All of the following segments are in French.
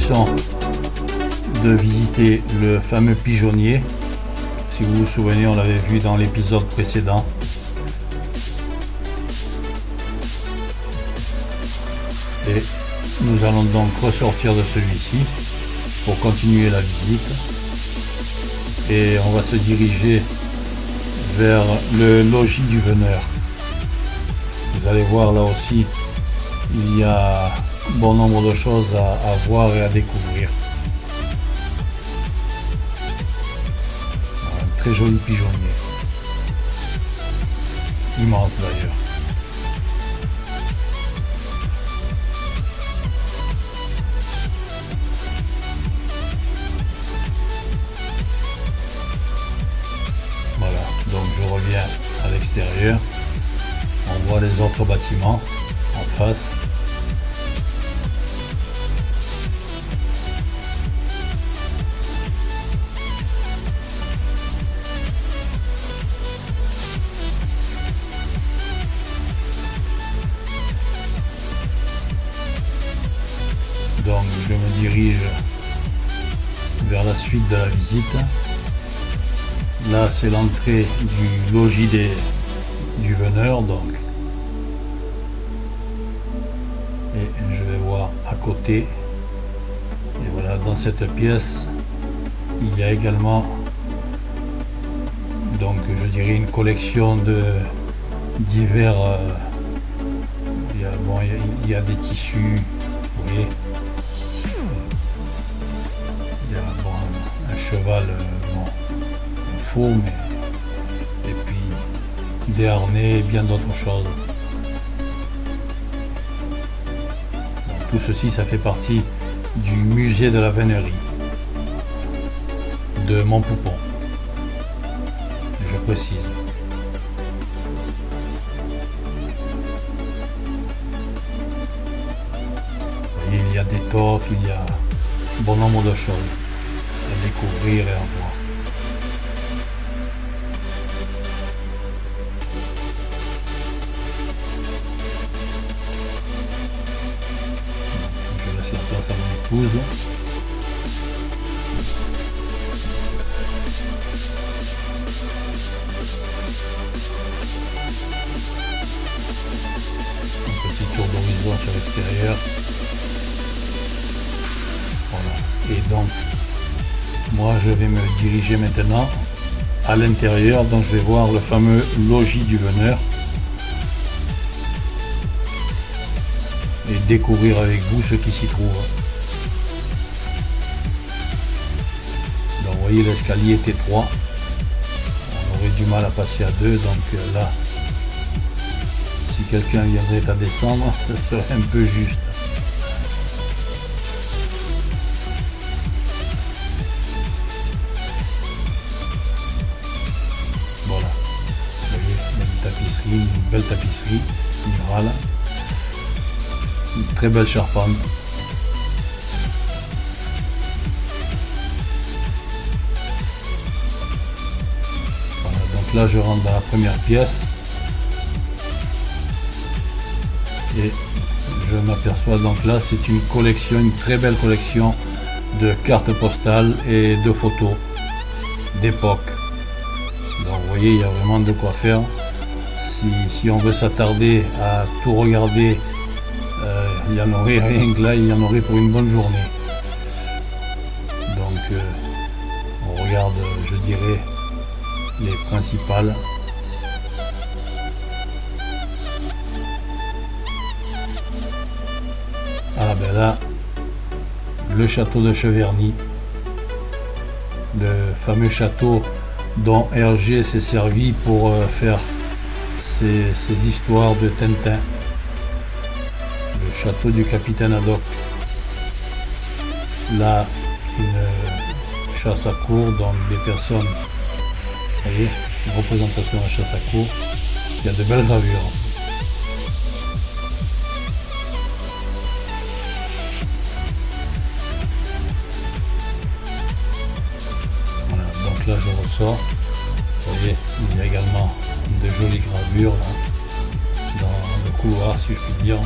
finissons de visiter le fameux pigeonnier. Si vous vous souvenez, on l'avait vu dans l'épisode précédent. Et nous allons donc ressortir de celui-ci pour continuer la visite. Et on va se diriger vers le logis du veneur. Vous allez voir, là aussi, il y a bon nombre de choses à voir et à découvrir. Un très joli pigeonnier. Immense d'ailleurs. Voilà, donc je reviens à l'extérieur. On voit les autres bâtiments en face. Donc je me dirige vers la suite de la visite. Là c'est l'entrée du logis du veneur donc. Et je vais voir à côté. Et voilà, dans cette pièce, il y a également donc je dirais une collection de divers il y a des tissus, vous voyez. Il y a un cheval faux, mais et puis des harnais et bien d'autres choses. Donc, tout ceci, ça fait partie du musée de la vénerie de Montpoupon, je précise. Vous voyez, il y a des toques, il y a bon nombre de choses à découvrir et à voir. Je laisse la place à mon épouse. Un petit tour d'horizon sur l'extérieur. Voilà. Et donc, moi je vais me diriger maintenant à l'intérieur, donc je vais voir le fameux logis du veneur et découvrir avec vous ce qui s'y trouve. Donc vous voyez, l'escalier est étroit, on aurait du mal à passer à deux, donc là, si quelqu'un viendrait à descendre, ce serait un peu juste. Voilà, vous voyez, il y a une tapisserie, une belle tapisserie murale, une très belle charpente. Voilà, donc là je rentre dans la première pièce et je m'aperçois donc là c'est une collection, une très belle collection de cartes postales et de photos d'époque. Donc vous voyez, il y a vraiment de quoi faire. Si on veut s'attarder à tout regarder, il n'y en aurait rien que là, il y en aurait pour une bonne journée. Donc on regarde, je dirais, les principales. Ah ben là, le château de Cheverny, le fameux château dont Hergé s'est servi pour faire ses histoires de Tintin. Le château du capitaine Haddock. Là, une chasse à courre dont des personnes, vous voyez, une représentation de la chasse à courre. Il y a de belles gravures. Voilà, donc là je ressors. Vous voyez, il y a également de jolies gravures là, dans le couloir, si je puis dire.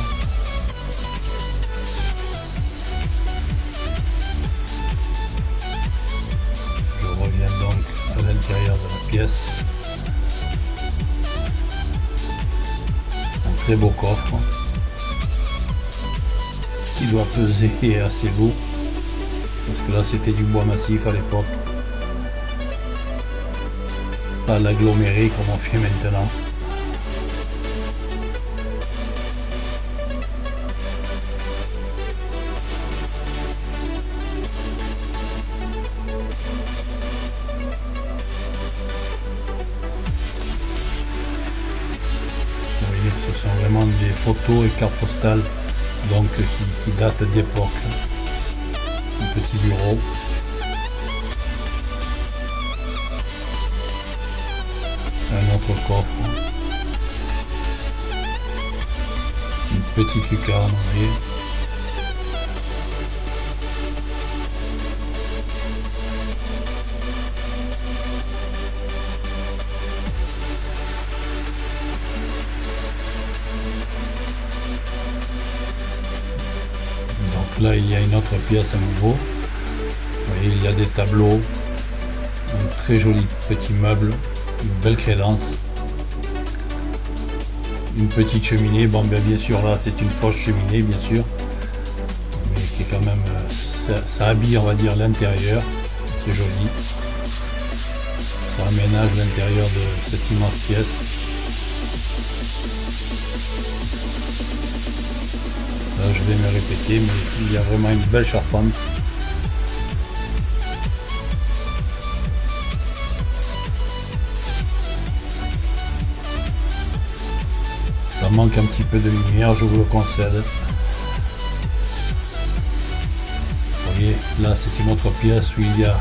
à l'intérieur de la pièce. Un très beau coffre qui doit peser assez lourd, parce que là c'était du bois massif à l'époque, pas l'aggloméré comme on fait maintenant. Vous voyez, ce sont vraiment des photos et cartes postales donc qui datent d'époque. Un petit bureau. Un autre coffre. Une petite lucarne, vous voyez. Donc là il y a une autre pièce à nouveau. Vous voyez, il y a des tableaux, un très joli petit meuble, une belle crédence, une petite cheminée. Bon ben bien sûr là c'est une fausse cheminée bien sûr, mais qui est quand même ça habille on va dire l'intérieur, c'est joli, ça aménage l'intérieur de cette immense pièce. Là, je vais me répéter, mais il y a vraiment une belle charpente. Ça manque un petit peu de lumière, je vous le concède. Vous voyez, là c'est une autre pièce où il y a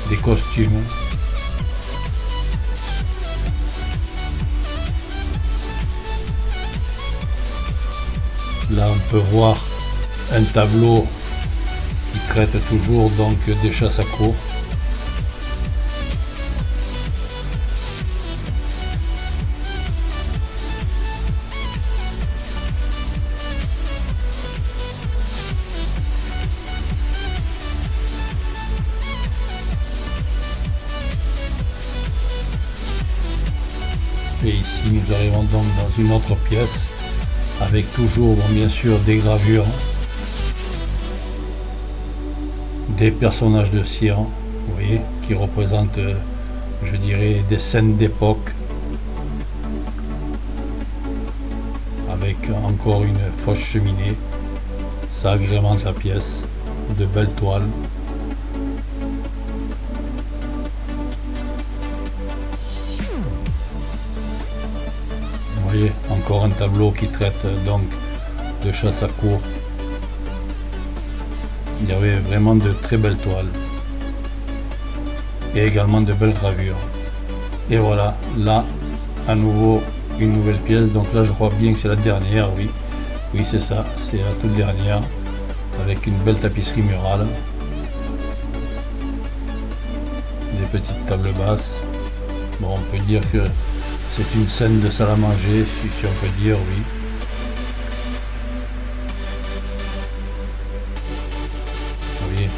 des costumes. Là on peut voir un tableau qui traite toujours donc des chasses à courre. Et ici nous arrivons donc dans une autre pièce avec toujours bon, bien sûr des gravures, des personnages de cire, vous voyez, qui représentent je dirais des scènes d'époque, avec encore une fausse cheminée. Ça agrémente la pièce, de belles toiles. Vous voyez, encore un tableau qui traite donc de chasse à courre. Il y avait vraiment de très belles toiles et également de belles gravures. Et voilà, là à nouveau une nouvelle pièce. Donc là je crois bien que c'est la dernière, oui, oui c'est ça, c'est la toute dernière, avec une belle tapisserie murale, des petites tables basses. Bon, on peut dire que c'est une scène de salle à manger, si on peut dire, oui. Vous voyez,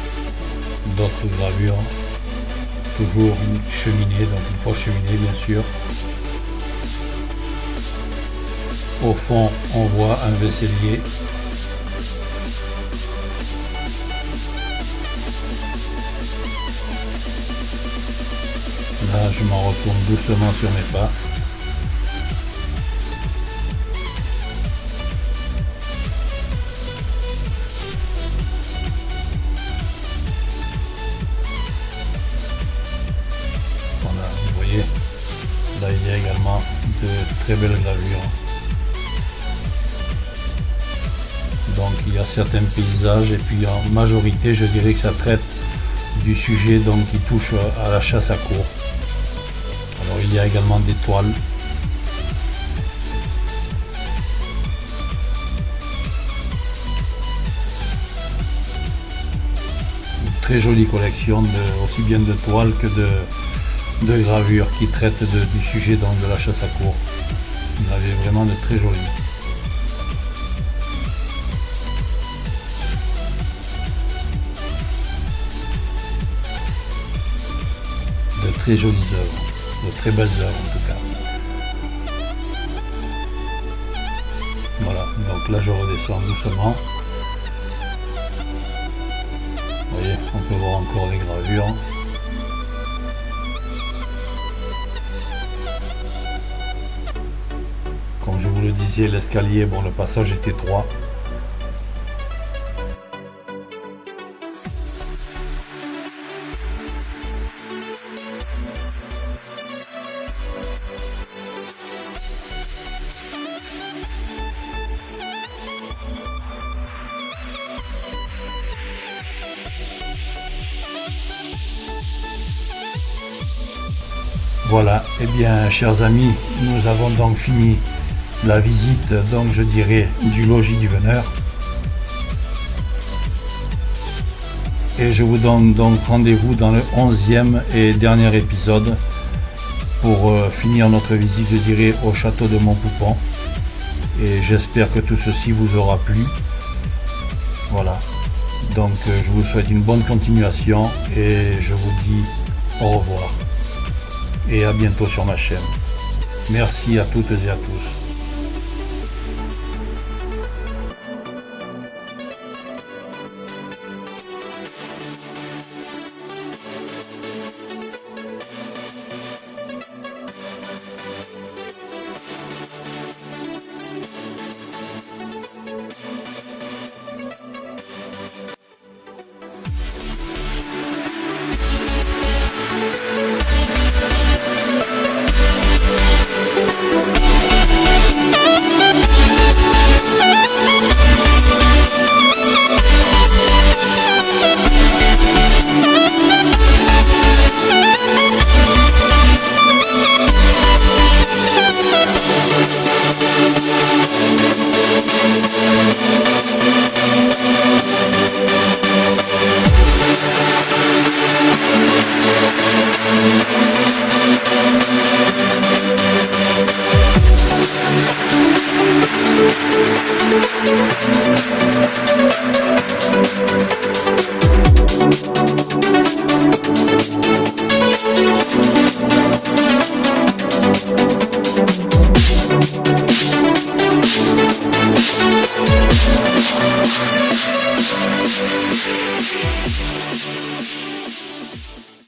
d'autres gravures, toujours une cheminée, donc une fausse cheminée bien sûr. Au fond, on voit un vaisselier. Là, je m'en retourne doucement sur mes pas. Voilà, vous voyez, là il y a également de très belles gravures. Donc il y a certains paysages et puis en majorité je dirais que ça traite du sujet donc qui touche à la chasse à courre. Alors il y a également des toiles. Une très jolie collection aussi bien de toiles que de gravures qui traitent du sujet donc de la chasse à courre. Il y en avait vraiment de très jolies. très jolies œuvres, de très belles œuvres en tout cas. Voilà, donc là je redescends doucement. Vous voyez, on peut voir encore les gravures. Comme je vous le disais, l'escalier, bon, le passage est étroit. Voilà, et bien chers amis, nous avons donc fini la visite, donc je dirais, du logis du Veneur. Et je vous donne donc rendez-vous dans le 11e et dernier épisode pour finir notre visite, je dirais, au château de Montpoupon. Et j'espère que tout ceci vous aura plu. Voilà, donc je vous souhaite une bonne continuation et je vous dis au revoir. Et à bientôt sur ma chaîne. Merci à toutes et à tous.